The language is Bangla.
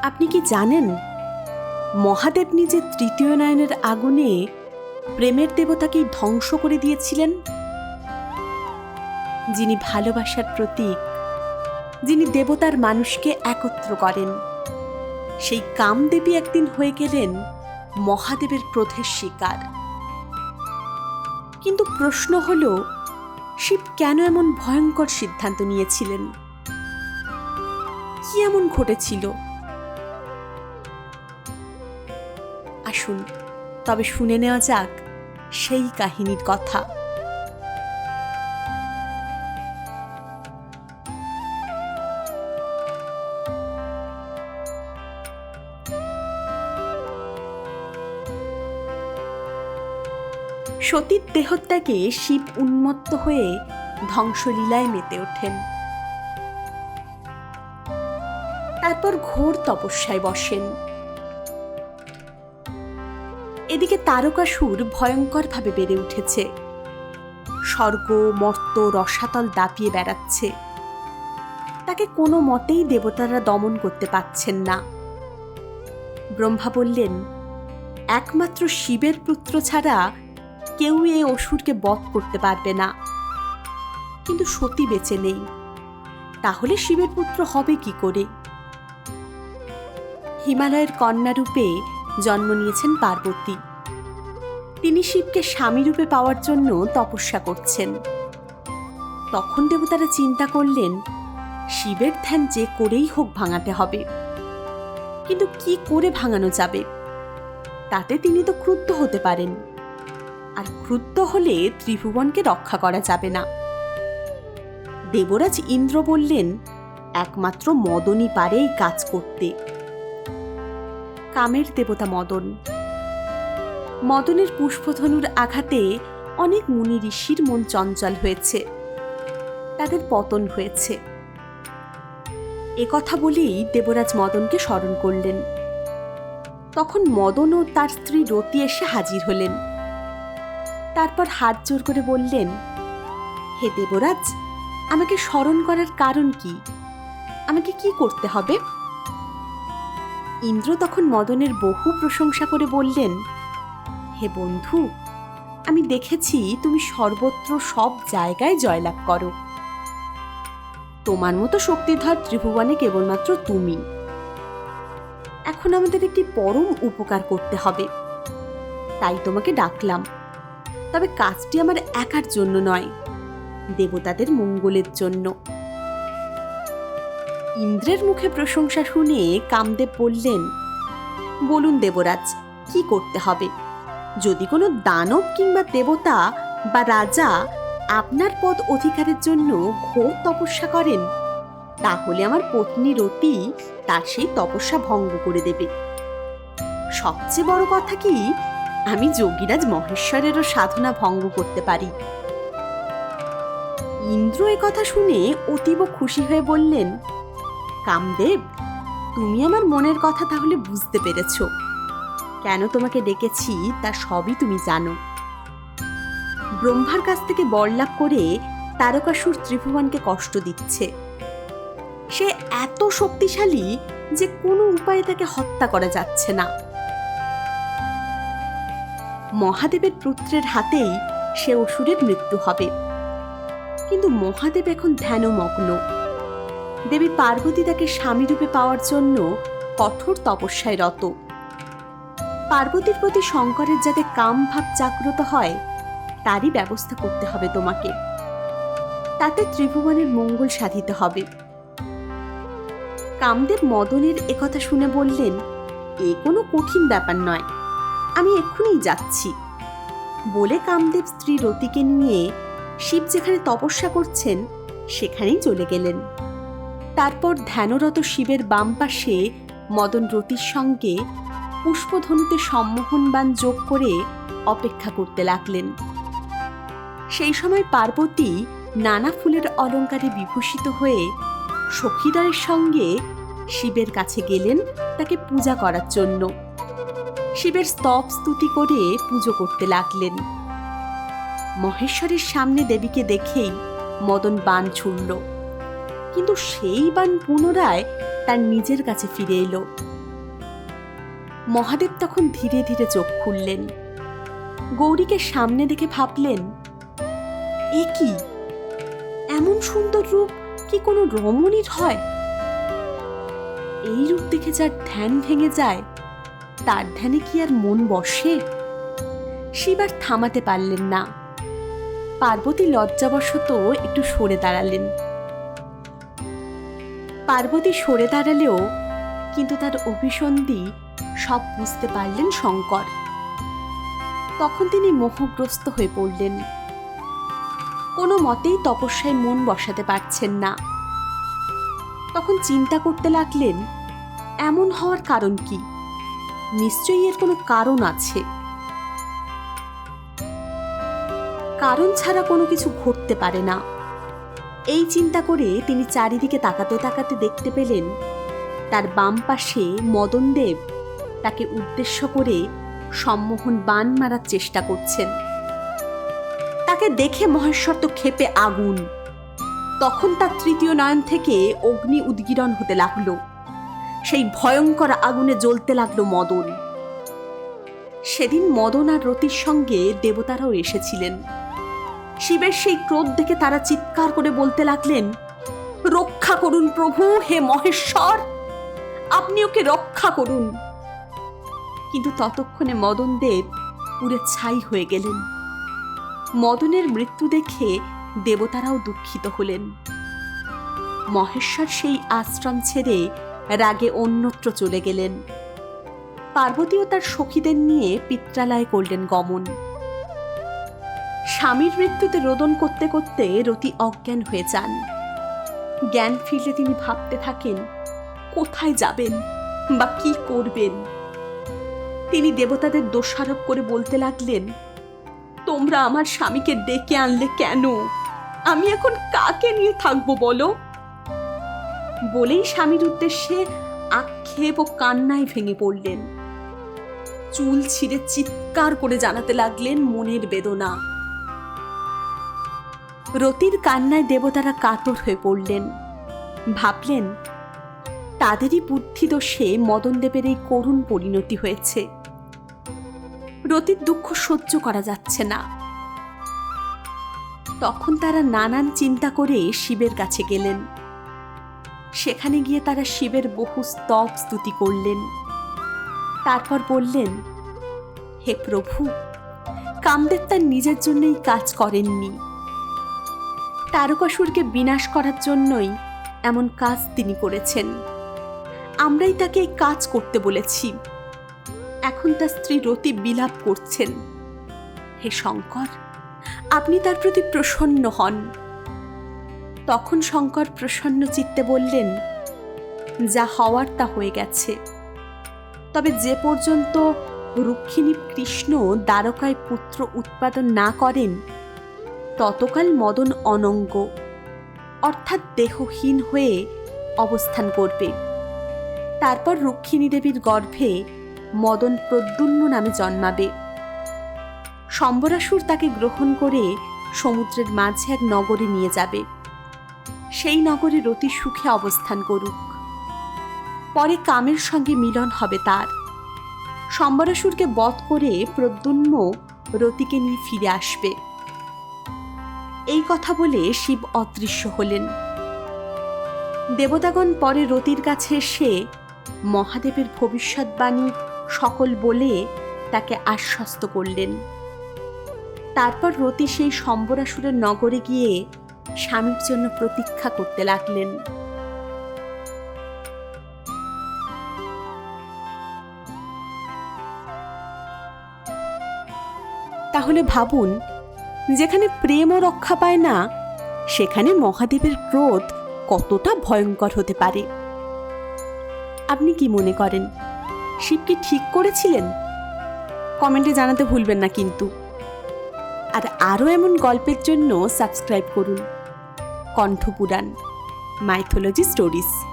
আপনি কি জানেন, মহাদেব নিজের তৃতীয় নয়নের আগুনে প্রেমের দেবতাকেই ধ্বংস করে দিয়েছিলেন? যিনি ভালোবাসার প্রতীক, যিনি দেবতার মানুষকে একত্র করেন, সেই কামদেবী একদিন হয়ে গেলেন মহাদেবের ক্রোধের শিকার। কিন্তু প্রশ্ন হল, শিব কেন এমন ভয়ঙ্কর সিদ্ধান্ত নিয়েছিলেন? কি এমন ঘটেছিল? আসুন তবে শুনে নেওয়া যাক সেই কাহিনীর কথা। সতীর দেহত্যাগে শিব উন্মত্ত হয়ে ধ্বংসলীলায় মেতে ওঠেন। তারপর ঘোর তপস্যায় বসেন। এদিকে তারকাসুর ভয়ঙ্করভাবে বেড়ে উঠেছে। স্বর্গ মর্ত্য রসাতল দাপিয়ে বেড়াচ্ছে। তাকে কোনো মতেই দেবতারা দমন করতে পারছেন না। ব্রহ্মা বললেন, একমাত্র শিবের পুত্র ছাড়া কেউ এই অসুরকে বধ করতে পারবে না। কিন্তু সতী বেঁচে নেই, তাহলে শিবের পুত্র হবে কি করে? হিমালয়ের কন্যা রূপে জন্ম নিয়েছেন পার্বতী। তিনি শিবকে স্বামী রূপে পাওয়ার জন্য তপস্যা করছেন। তখন দেবতারা চিন্তা করলেন, শিবের ধ্যান যে করেই হোক ভাঙাতে হবে। কিন্তু কি করে ভাঙানো যাবে? তাতে তিনি তো ক্রুদ্ধ হতে পারেন, আর ক্রুদ্ধ হলে ত্রিভুবনকে রক্ষা করা যাবে না। দেবরাজ ইন্দ্র বললেন, একমাত্র মদনই পারে এই কাজ করতে। কামের দেবতা মদন। মদনের পুষ্পধনুর আঘাতে অনেক মুনি ঋষির মন চঞ্চল হয়েছে, তাদের পতন হয়েছে। কথা বলেই দেবরাজ মদনকে স্মরণ করলেন। তখন মদন ও তার স্ত্রী রতি এসে হাজির হলেন। তারপর হাত জোর করে বললেন, হে দেবরাজ, আমাকে স্মরণ করার কারণ কি? আমাকে কি করতে হবে? ইন্দ্র তখন মদনের বহু প্রশংসা করে বললেন, হে বন্ধু, আমি দেখেছি তুমি সর্বত্র সব জায়গায় জয়লাভ করো। তোমার মতো শক্তিধর ত্রিভুবনে কেবলমাত্র তুমি। এখন আমাদের একটি পরম উপকার করতে হবে, তাই তোমাকে ডাকলাম। তবে কাজটি আমার একার জন্য নয়, দেবতাদের মঙ্গলের জন্য। ইন্দ্রের মুখে প্রশংসা শুনে কামদেব বললেন, বলুন দেবরাজ, কি করতে হবে? যদি কোনো দানব কিংবা দেবতা বা রাজা আপনার পদ অধিকারের জন্য ঘোর তপস্যা করেন, তাহলে আমার পত্নী রতি তার সেই তপস্যা ভঙ্গ করে দেবে। সবচেয়ে বড় কথা কি, আমি যোগীরাজ মহেশ্বরেরও সাধনা ভঙ্গ করতে পারি। ইন্দ্র এ কথা শুনে অতীব খুশি হয়ে বললেন, কামদেব, তুমি আমার মনের কথা তাহলে বুঝতে পেরেছ। কেন তোমাকে ডেকেছি তা সবই তুমি জানো। ব্রহ্মার কাছ থেকে বরলাভ করে তারকাসুর ত্রিভুবনকে কষ্ট দিচ্ছে। সে এত শক্তিশালী যে কোনো উপায়ে তাকে হত্যা করা যাচ্ছে না। মহাদেবের পুত্রের হাতেই সে অসুরের মৃত্যু হবে। কিন্তু মহাদেব এখন ধ্যানমগ্ন। দেবী পার্বতী তাকে স্বামী রূপে পাওয়ার জন্য কঠোর তপস্যায় রত। পার্বতীর প্রতি শঙ্করের যাতে কাম ভাব জাগ্রত হয়, তারই ব্যবস্থা করতে হবে তোমাকে। তাতে ত্রিভুবনের মঙ্গল সাধিত হবে। কামদেব মদনের একথা শুনে বললেন, এ কোনো কঠিন ব্যাপার নয়, আমি এক্ষুনি যাচ্ছি। বলে কামদেব স্ত্রী রতিকে নিয়ে শিব যেখানে তপস্যা করছেন সেখানেই চলে গেলেন। তারপর ধ্যানরত শিবের বাম পাশে মদন রতির সঙ্গে পুষ্পধনুতে সম্মোহনবাণ যোগ করে অপেক্ষা করতে লাগলেন। সেই সময় পার্বতী নানা ফুলের অলঙ্কারে বিভূষিত হয়ে সখীদ্বয়ের সঙ্গে শিবের কাছে গেলেন তাকে পূজা করার জন্য। শিবের স্তব স্তুতি করে পুজো করতে লাগলেন। মহেশ্বরের সামনে দেবীকে দেখেই মদন বাণ ছুড়ল, কিন্তু সেই বাণ পুনরায় তার নিজের কাছে ফিরে এলো। মহাদেব তখন ধীরে ধীরে চোখ খুললেন। গৌরীকে সামনে দেখে ভাবলেন, এ কি, এমন সুন্দর রূপ কি কোনো রমণীর হয়? এই রূপ দেখে যার ধ্যান ভেঙে যায়, তার ধ্যানে কি আর মন বসে? শিব আর থামাতে পারলেন না। পার্বতী লজ্জাবশত একটু সরে দাঁড়ালেন। পার্বতী সরে দাঁড়ালেও কিন্তু তার অভিসন্ধি সব বুঝতে পারলেন শঙ্কর। তখন তিনি মোহগ্রস্ত হয়ে পড়লেন। কোনো মতেই তপস্যায় মন বসাতে পারছেন না। তখন চিন্তা করতে লাগলেন, এমন হওয়ার কারণ কি? নিশ্চয়ই এর কোনো কারণ আছে। কারণ ছাড়া কোনো কিছু ঘটতে পারে না। এই চিন্তা করে তিনি চারিদিকে তাকাতে তাকাতে দেখতে পেলেন তার বাম পাশে মদনদেব তাকে উদ্দেশ্য করে সম্মোহন বাণ মারার চেষ্টা করছেন। তাকে দেখে মহেশ্বর তো ক্ষেপে আগুন। তখন তার তৃতীয় নয়ন থেকে অগ্নি উদ্গীরণ হতে লাগলো। সেই ভয়ঙ্কর আগুনে জ্বলতে লাগলো মদন। সেদিন মদন আর রতির সঙ্গে দেবতারাও এসেছিলেন। শিবের সেই ক্রোধ দেখে তারা চিৎকার করে বলতে লাগলেন, রক্ষা করুন প্রভু, হে মহেশ্বর, আপনি ওকে রক্ষা করুন। কিন্তু ততক্ষণে মদন দেব পুরে ছাই হয়ে গেলেন। মদনের মৃত্যু দেখে দেবতারাও দুঃখিত হলেন। মহেশ্বর সেই আশ্রম ছেড়ে রাগে অন্যত্র চলে গেলেন। পার্বতীও তার সখীদের নিয়ে পিত্রালয় করলেন গমন। স্বামীর মৃত্যুতে রোদন করতে করতে রতি অজ্ঞান হয়ে যান। জ্ঞান ফিরলে তিনি ভাবতে থাকেন, কোথায় যাবেন বা কি করবেন। তিনি দেবতাদের দোষারোপ করে বলতে লাগলেন, তোমরা আমার স্বামীকে ডেকে আনলে কেন? আমি এখন কাকে নিয়ে থাকবো বলো? বলেই স্বামীর উদ্দেশ্যে আক্ষেপ ও কান্নায় ভেঙে পড়লেন। চুল ছিঁড়ে চিৎকার করে জানাতে লাগলেন মনের বেদনা। রতির কান্নায় দেবতারা কাতর হয়ে পড়লেন। ভাবলেন, তাদেরই বুদ্ধি দোষে মদনদেবের এই করুণ পরিণতি হয়েছে। রতির দুঃখ সহ্য করা যাচ্ছে না। তখন তারা নানান চিন্তা করে শিবের কাছে গেলেন। সেখানে গিয়ে তারা শিবের বহু স্তব স্তুতি করলেন। তারপর বললেন, হে প্রভু, কামদেব তার নিজের জন্যই কাজ করেননি। তারকাসুরকে বিনাশ করার জন্যই এমন কাজ তিনি করেছেন। আমরাই তাকে এই কাজ করতে বলেছি। এখন তার স্ত্রী রতি বিলাপ করছেন। হে শঙ্কর, আপনি তার প্রতি প্রসন্ন হন। তখন শঙ্কর প্রসন্ন চিত্তে বললেন, যা হওয়ার তা হয়ে গেছে। তবে যে পর্যন্ত রুক্মিণী কৃষ্ণ দ্বারকায় পুত্র উৎপাদন না করেন, ততকাল মদন অনঙ্গ অর্থাৎ দেহহীন হয়ে অবস্থান করবে। তারপর রুক্মিণী দেবীর গর্ভে মদন প্রদ্যুম্ন নামে জন্মাবে। শম্বরাসুর তাকে গ্রহণ করে সমুদ্রের মাঝে এক নগরে নিয়ে যাবে। সেই নগরে রতি সুখে অবস্থান করুক। পরে কামের সঙ্গে মিলন হবে তার। শম্বরাসুরকে বধ করে প্রদ্যুম্ন রতিকে নিয়ে ফিরে আসবে। এই কথা বলে শিব অদৃশ্য হলেন। দেবতাগণ পরে রতির কাছে এসে মহাদেবের ভবিষ্যৎবাণী সকল বলে তাকে আশ্বস্ত করলেন। তারপর রতি সেই শম্বরাসুরের নগরে গিয়ে স্বামীর জন্য প্রতীক্ষা করতে লাগলেন। তাহলে ভাবুন, যেখানে প্রেমও রক্ষা পায় না, সেখানে মহাদেবের ক্রোধ কতটা ভয়ঙ্কর হতে পারে। আপনি কি মনে করেন, শিব কি ঠিক করেছিলেন? কমেন্টে জানাতে ভুলবেন না কিন্তু। আর আরও এমন গল্পের জন্য সাবস্ক্রাইব করুন কণ্ঠপুরাণ মাইথোলজি স্টোরিজ।